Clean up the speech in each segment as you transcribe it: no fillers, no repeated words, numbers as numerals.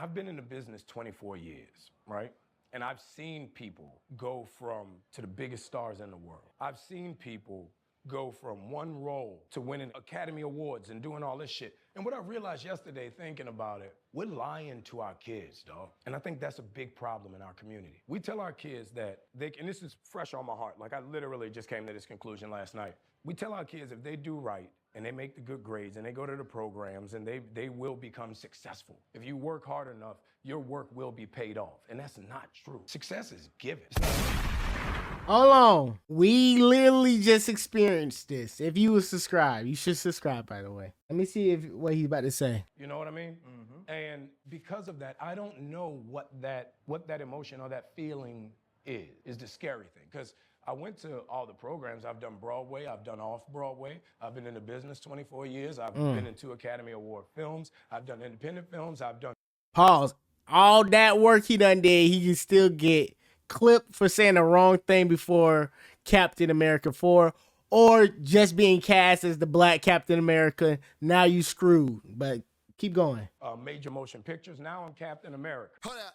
I've been in the business 24 years, right? And I've seen people go to the biggest stars in the world. I've seen people go from one role to winning Academy Awards and doing all this shit. And what I realized yesterday thinking about it, we're lying to our kids, dog. And I think that's a big problem in our community. We tell our kids that and this is fresh on my heart, like I literally just came to this conclusion last night. We tell our kids if they do right and they make the good grades and they go to the programs and they will become successful. If you work hard enough, your work will be paid off. And that's not true. Success is given. Hold on. We literally just experienced this. If you were subscribed, you should subscribe, by the way. Let me see what he's about to say. You know what I mean? Mm-hmm. And because of that, I don't know what that emotion or that feeling is the scary thing. Because I went to all the programs. I've done Broadway. I've done off-Broadway. I've been in the business 24 years. I've been in 2 Academy Award films. I've done independent films. I've done... Pause. All that work he done did, he can still get clipped for saying the wrong thing before Captain America 4, or just being cast as the black Captain America. Now you screwed, but keep going. Major motion pictures. Now I'm Captain America. Hold up.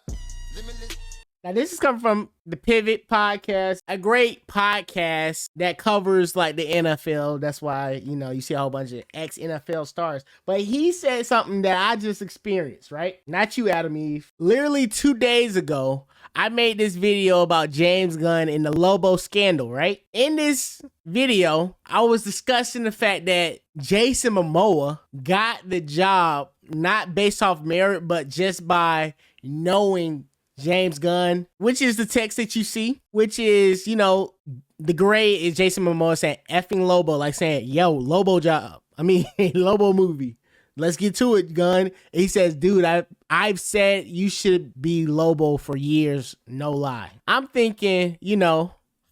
Limitless. Now this is coming from the Pivot podcast, a great podcast that covers like the NFL. That's why, you see a whole bunch of ex-NFL stars. But he said something that I just experienced, right? Not you, Adam Eve. Literally 2 days ago, I made this video about James Gunn and the Lobo scandal, right? In this video, I was discussing the fact that Jason Momoa got the job not based off merit, but just by knowing James Gunn, which is the text that you see, which is, the grade is Jason Momoa saying effing Lobo, like saying, yo, Lobo job. Lobo movie. Let's get to it, Gunn. And he says, dude, I've said you should be Lobo for years, no lie. I'm thinking,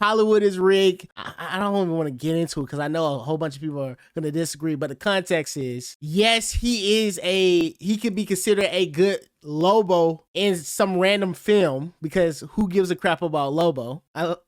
Hollywood is rigged. I don't even want to get into it because I know a whole bunch of people are going to disagree, but the context is, yes, he could be considered a good Lobo in some random film, because who gives a crap about Lobo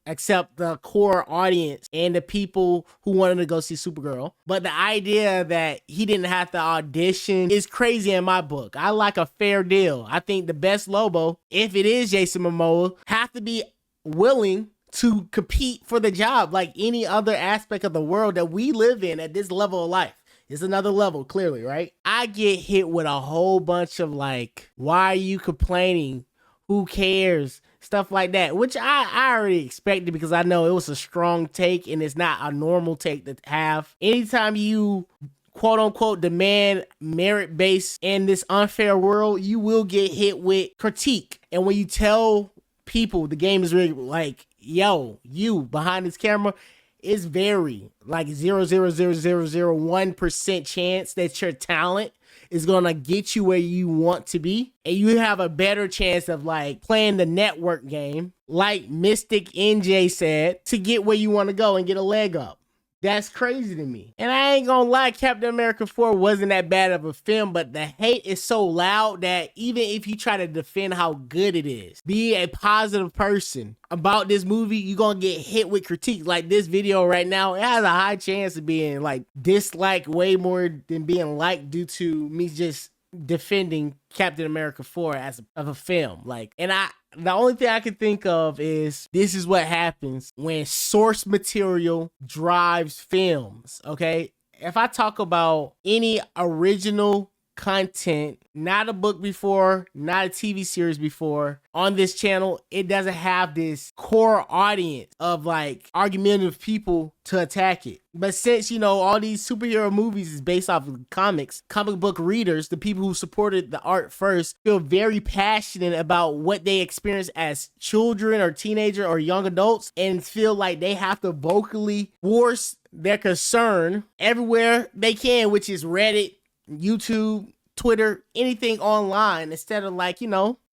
except the core audience and the people who wanted to go see Supergirl. But the idea that he didn't have to audition is crazy in my book. I like a fair deal. I think the best Lobo, if it is Jason Momoa, have to be willing to compete for the job like any other aspect of the world that we live in at this level of life. It's another level, clearly, right? I get hit with a whole bunch of like, why are you complaining? Who cares? Stuff like that, which I already expected because I know it was a strong take and it's not a normal take to have. Anytime you quote unquote demand merit based in this unfair world, you will get hit with critique. And when you tell people the game is rigged, like, yo, you behind this camera, it's very like 0.00001% chance that your talent is gonna get you where you want to be, and you have a better chance of like playing the network game, like Mystic NJ said, to get where you want to go and get a leg up. That's crazy to me. And I ain't gonna lie, Captain America 4 wasn't that bad of a film, but the hate is so loud that even if you try to defend how good it is, be a positive person about this movie, you're gonna get hit with critique. Like this video right now, it has a high chance of being like disliked way more than being liked due to me just defending Captain America 4 as a film. Like, and the only thing I can think of is this is what happens when source material drives films, okay? If I talk about any original content, not a book before, not a TV series before, on this channel, it doesn't have this core audience of like argumentative people to attack it. But since, all these superhero movies is based off of comics, comic book readers, the people who supported the art first, feel very passionate about what they experience as children or teenager or young adults, and feel like they have to vocally voice their concern everywhere they can, which is Reddit, YouTube, Twitter, anything online, instead of like,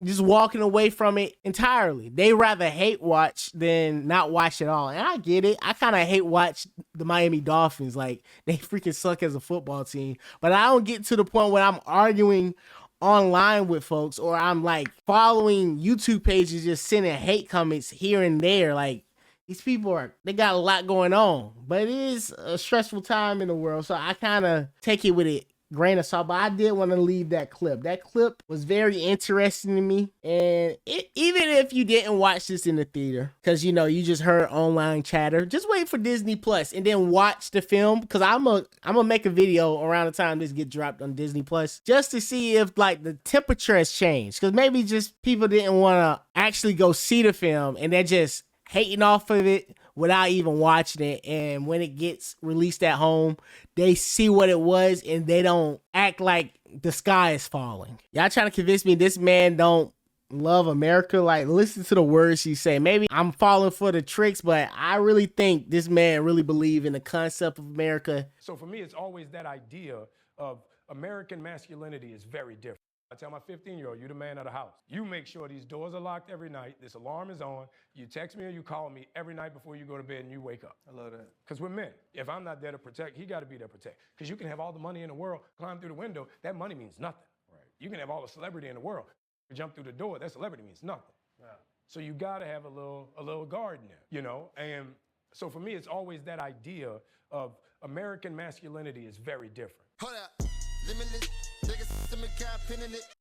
just walking away from it entirely. They rather hate watch than not watch at all. And I get it. I kind of hate watch the Miami Dolphins. Like, they freaking suck as a football team. But I don't get to the point where I'm arguing online with folks, or I'm like following YouTube pages just sending hate comments here and there. Like, these people they got a lot going on. But it is a stressful time in the world. So I kind of take it with it grain of salt, but I did want to leave that clip. That clip was very interesting to me. And even if you didn't watch this in the theater, because you know, you just heard online chatter, just wait for Disney Plus and then watch the film. Because I'm gonna make a video around the time this get dropped on Disney Plus just to see if like the temperature has changed. Because maybe just people didn't want to actually go see the film and they're just hating off of it without even watching it. And when it gets released at home, they see what it was and they don't act like the sky is falling. Y'all trying to convince me this man don't love America? Like, listen to the words he say. Maybe I'm falling for the tricks, but I really think this man really believe in the concept of America. So for me, it's always that idea of American masculinity is very different. I tell my 15-year-old, you the man of the house. You make sure these doors are locked every night, this alarm is on, you text me or you call me every night before you go to bed and you wake up. I love that. Because we're men. If I'm not there to protect, he got to be there to protect. Because you can have all the money in the world, climb through the window, that money means nothing. Right. You can have all the celebrity in the world, jump through the door, that celebrity means nothing. Yeah. So you got to have a little guard in there, you know? And so for me, it's always that idea of American masculinity is very different. Hold up. Limitless.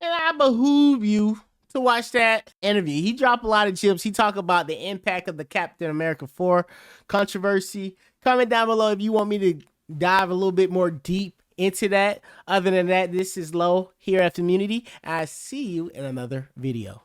And I behoove you to watch that interview. He dropped a lot of gems. He talked about the impact of the Captain America 4 controversy. Comment down below if you want me to dive a little bit more deep into that. Other than that, this is Low here at Community. I see you in another video.